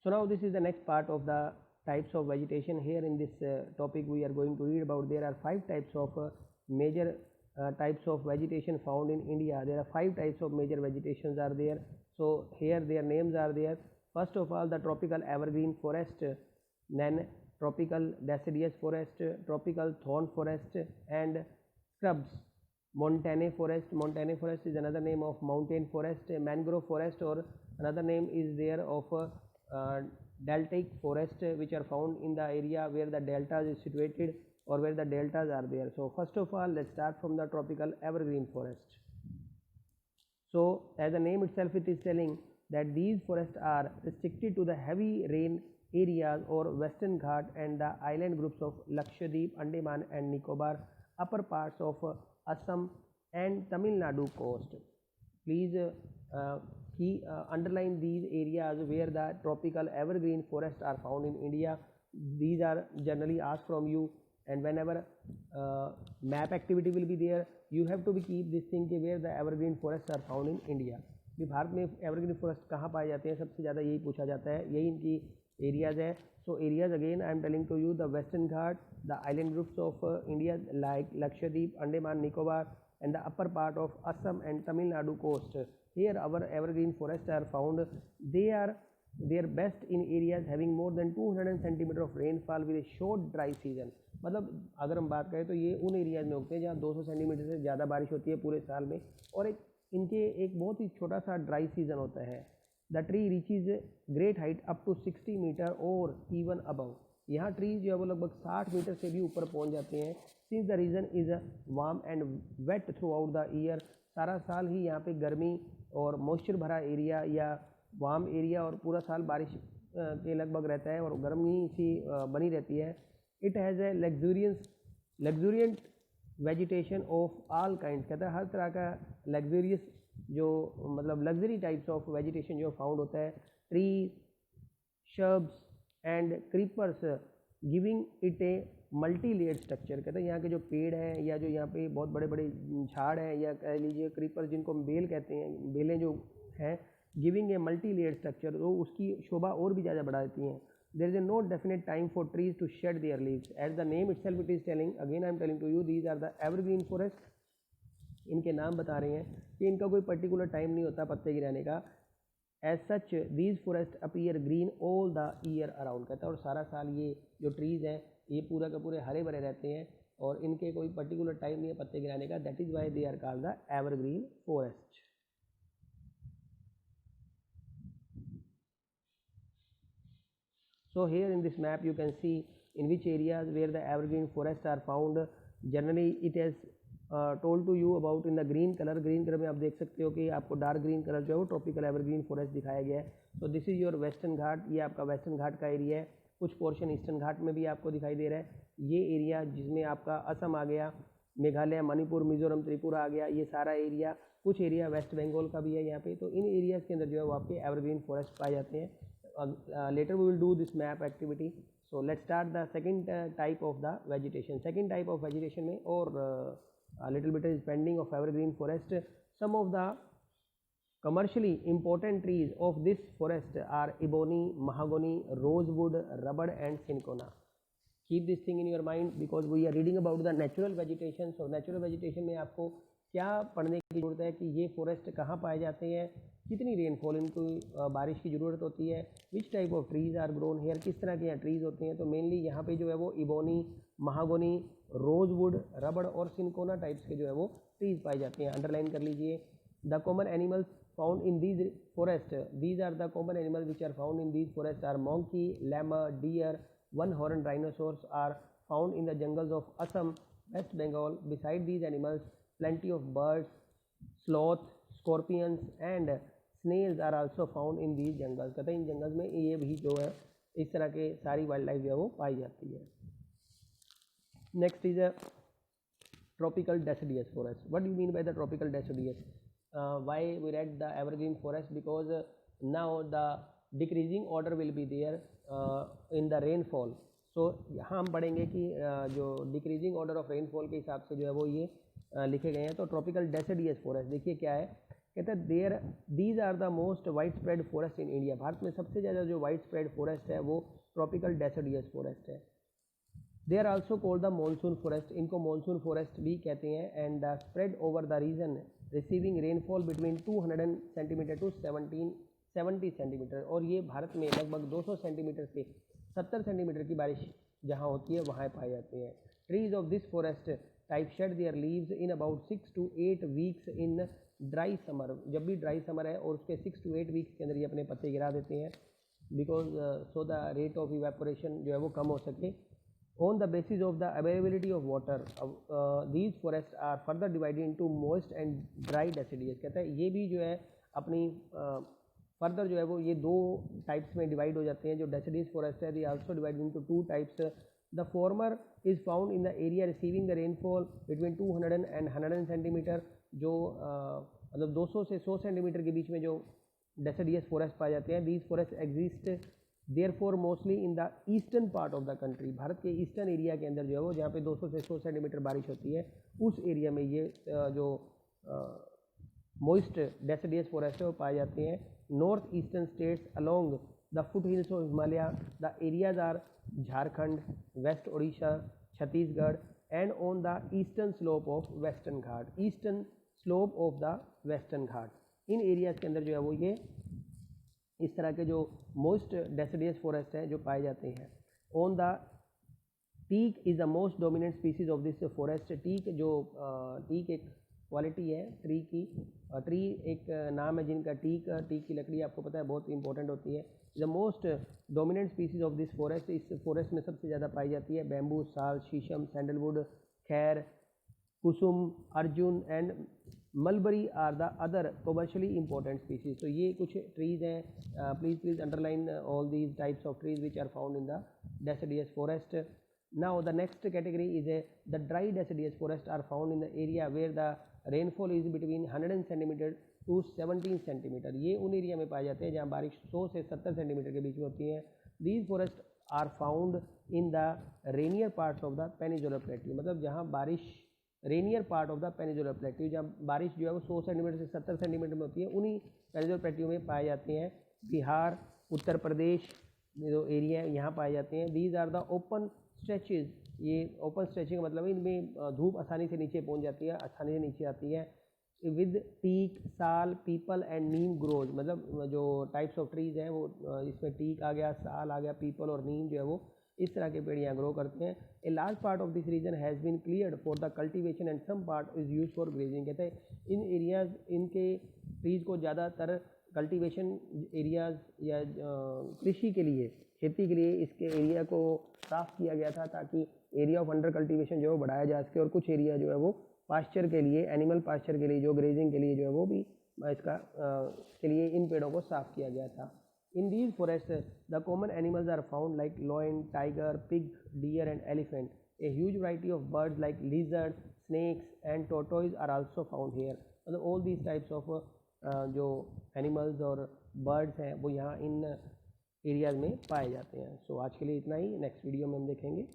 So now this is the next part of the types of vegetation. Here in this topic we are going to read about, there are 5 types of major types of vegetation found in India. There are 5 types of major vegetations are there. So here their names are there. First of all, the tropical evergreen forest, then tropical deciduous forest, tropical thorn forest, and scrubs. Montane forest. Montane forest is another name of mountain forest. Mangrove forest, or another name is there of deltaic forest, which are found in the area where the deltas is situated or where the deltas are there. So first of all, let's start from the tropical evergreen forest. So as the name itself it is telling that these forests are restricted to the heavy rain areas or Western Ghat and the island groups of Lakshadweep, Andaman and Nicobar, upper parts of Assam and Tamil Nadu coast. Please underline these areas where the tropical evergreen forests are found in India. These are generally asked from you, and whenever map activity will be there, you have to be keep this thing where the evergreen forests are found in India. भी भारत में evergreen forest कहाँ पाए जाते हैं, सबसे ज़्यादा यही पूछा जाता है, यही इनकी एरियाज है. So areas again I am telling to you, the western Ghat, the island groups of India like Lakshadweep, Andaman Nicobar and the upper part of Assam and Tamil Nadu coast. Here our evergreen forests are found. They are best in areas having more than 200 centimeter of rainfall with a short dry season. मतलब अगर हम बात करें तो ये उन areas में उगते हैं जहाँ 200 सेंटीमीटर से ज़्यादा बारिश होती है पूरे साल में, और इनके एक बहुत ही छोटा सा ड्राई सीजन होता है. The tree reaches great height up to 60 metre और इवन अबव. यहाँ ट्रीज जो है वो लगभग 60 मीटर से भी ऊपर पहुँच जाते हैं. Since the region is warm and wet throughout the year. सारा साल ही यहाँ पे गर्मी और मॉइस्चर भरा एरिया या वार्म एरिया और पूरा साल बारिश के लगभग रहता है और गर्मी सी बनी रहती है. It has a luxuriant vegetation of all kind. कहता है हर तरह का लग्जूरियस जो मतलब लग्जरी टाइप्स ऑफ वेजिटेशन जो फाउंड होता है. Trees, shrubs and creepers giving it a multi layer structure. कहते हैं यहाँ के जो पेड़ हैं या जो यहाँ पे बहुत बड़े बड़े झाड़ हैं या कह लीजिए क्रीपर्स जिनको बेल कहते हैं, बेलें जो हैं, giving a multi layer structure, तो उसकी शोभा और भी ज़्यादा बढ़ा देती हैं. There is a no definite time for trees to shed their leaves. As the name itself it is telling, again I am telling to you, these are the evergreen forest. इनके नाम बता रहे हैं कि इनका कोई पर्टिकुलर टाइम नहीं होता पत्ते गिराने का. As such these forest appear green all the year around. कहता है और सारा साल ये जो ट्रीज़ हैं ये पूरा के पूरे हरे भरे रहते हैं और इनके कोई पर्टिकुलर टाइम नहीं है पत्ते गिराने का. That is why they are called the evergreen forest. So here in this map you can see in which areas where the evergreen forests are found. Generally it has told to you about in the green color. Green colour में आप देख सकते हो कि आपको dark green colour जो है वो ट्रॉपिकल एवरग्रीन फॉरेस्ट दिखाया गया है. So this is your western Ghat. ये आपका वेस्टर्न घाट का एरिया है. कुछ पोर्शन ईस्टर्न घाट में भी आपको दिखाई दे रहा है. ये एरिया जिसमें आपका असम आ गया, मेघालय, मणिपुर, मिजोरम, त्रिपुरा आ गया, ये सारा एरिया. कुछ एरिया वेस्ट बंगाल का भी है यहाँ पे. तो इन एरियाज़ के अंदर जो है वो आपके एवरग्रीन फॉरेस्ट पाए जाते हैं. Later we will do this map activity. So let's start the second type of the vegetation. Second type of vegetation में और a little bit is pending of evergreen forest. Some of the commercially important trees of this forest are ebony, mahogany, rosewood, rubber and cinchona. Keep this thing in your mind because we are reading about the natural vegetation. So natural vegetation में आपको क्या पढ़ने की ज़रूरत है कि ये forest कहाँ पाए जाते हैं, कितनी रेनफॉल इनको बारिश की ज़रूरत होती है, which type of trees are grown here, किस तरह के यहाँ ट्रीज़ होते हैं. तो मेनली यहाँ पे जो है वो इबोनी, महागोनी, रोजवुड, रबड़ और सिंकोना टाइप्स के जो है वो ट्रीज़ पाए जाते हैं. अंडरलाइन कर लीजिए. The common animals found in these forest. These are the common animals which are found in these forest are monkey, lemur, deer, one horn rhinoceros are found in the jungles of Assam, West Bengal. Beside these animals plenty of birds, sloth, scorpions and snails are also found in these jungles. कहते हैं इन jungles में ये भी जो है इस तरह के सारी वाइल्ड लाइफ जो है वो पाई जाती है. Next is a tropical deciduous forest. What do you mean by the tropical deciduous? Why we read the evergreen forest? Because now the decreasing order will be there in the rainfall. So यहाँ हम पढ़ेंगे कि जो decreasing order of rainfall के हिसाब से जो है वो ये लिखे गए हैं. तो ट्रॉपिकल डेसिडियस फॉरेस्ट देखिए क्या है कहता है there these are the most widespread forest in India. Bharat में सबसे ज़्यादा जो वाइड स्प्रेड फॉरेस्ट है वो ट्रॉपिकल डेसिडियस फॉरेस्ट है। They are also called the monsoon forest, इनको मानसून फॉरेस्ट भी कहते हैं। And spread over the region receiving rainfall between 200 centimetre to 70 centimetre, और ये भारत में लगभग 200 सेंटीमीटर से 70 सेंटीमीटर की बारिश जहाँ होती है वहाँ पाए जाते हैं। Trees of this forest type shade their leaves in about 6 to 8 weeks in dry summer. जब भी ड्राई समर है और उसके 6 to 8 वीक्स के अंदर ये अपने पत्ते गिरा देते हैं, because so the rate of evaporation जो है वो कम हो सके। On the basis of the availability of water, these forests are further divided into moist and dry deciduous। कहता है ये भी जो है अपनी फर्दर जो है वो ये दो टाइप्स में डिवाइड हो जाते हैं। जो डेसिडियस फॉरेस्ट है, they also divided into 2 types. The former is found in the area receiving the rainfall between 200 and 100 centimetre, जो मतलब 200 से 100 सेंटीमीटर के बीच में जो डेसिडियस फॉरेस्ट पाए जाते हैं। These forest exist therefore mostly in the eastern part of the country. Bharat के ईस्टर्न एरिया के अंदर जो है वो जहाँ पे 200 से 100 सेंटीमीटर बारिश होती है, उस एरिया में ये जो मोइस्ट डेसिडियस फॉरेस्ट है वो पाए जाते हैं। North eastern states along the foothills of Himalaya, the areas are Jharkhand, west Odisha, Chhattisgarh and on the eastern slope of western Ghat. Eastern slope of the western Ghat, इन एरियाज के अंदर जो है वो ये इस तरह के जो मोस्ट डेसिडियस फॉरेस्ट है जो पाए जाते हैं। On the teak is the most dominant species of this forest. Teak teak एक क्वालिटी है ट्री की, ट्री एक नाम है जिनका टीक की लकड़ी आपको पता है बहुत इंपॉर्टेंट होती है। The most dominant species of this forest, इस फॉरेस्ट में सबसे ज़्यादा पाई जाती है बैम्बू, साल, shisham, sandalwood, khair, kusum, arjun and mulberry are the other commercially important species. तो ये कुछ ट्रीज हैं। Please underline all these types of trees which are found in the deciduous forest. Now the next category is the dry deciduous forest are found in the area where the rainfall is between 100 centimetre to 17 centimetre. ये उन area में पाए जाते हैं जहाँ बारिश 100 से 70 centimetre के बीच में होती है। These forest are found in the rainier parts of the peninsular plateau, मतलब जहाँ बारिश rainier part of the peninsular plateau, जहाँ बारिश जो है वो 100 सेंटीमीटर से 70 सेंटीमीटर में होती है, उन्हीं पेनिनसुलर प्लेट्यू में पाए जाते हैं। बिहार, उत्तर प्रदेश जो एरिया है यहाँ पाए जाते हैं। These are the open stretches, ये ओपन स्ट्रेचिंग का मतलब इनमें धूप आसानी से नीचे पहुँच जाती है, आसानी से नीचे आती है। विद टीक, साल, पीपल एंड नीम ग्रोज, मतलब जो टाइप्स ऑफ ट्रीज हैं वो इसमें टीक आ गया, साल आ गया, पीपल और नीम जो है वो इस तरह के पेड़ यहाँ ग्रो करते हैं। A large part of this region has been cleared for the cultivation and some part is use for grazing. कहते हैं इन एरियाज, इनके ट्रीज को ज़्यादातर कल्टीवेशन एरियाज या कृषि के लिए, खेती के लिए इसके एरिया को साफ़ किया गया था ताकि एरिया ऑफ अंडर कल्टीवेशन जो है बढ़ाया जा सके, और कुछ एरिया जो है वो पास्चर के लिए, एनिमल पास्चर के लिए, जो ग्रेजिंग के लिए जो है वो भी इसका के लिए इन पेड़ों को साफ़ किया गया था। In these forests, the common animals are found like lion, tiger, pig, deer and elephant. A huge variety of birds like lizards, snakes and tortoise are also found here. मतलब all these types of जो animals और birds हैं वो यहाँ इन areas में पाए जाते हैं। सो आज के लिए इतना ही, नेक्स्ट वीडियो में हम देखेंगे।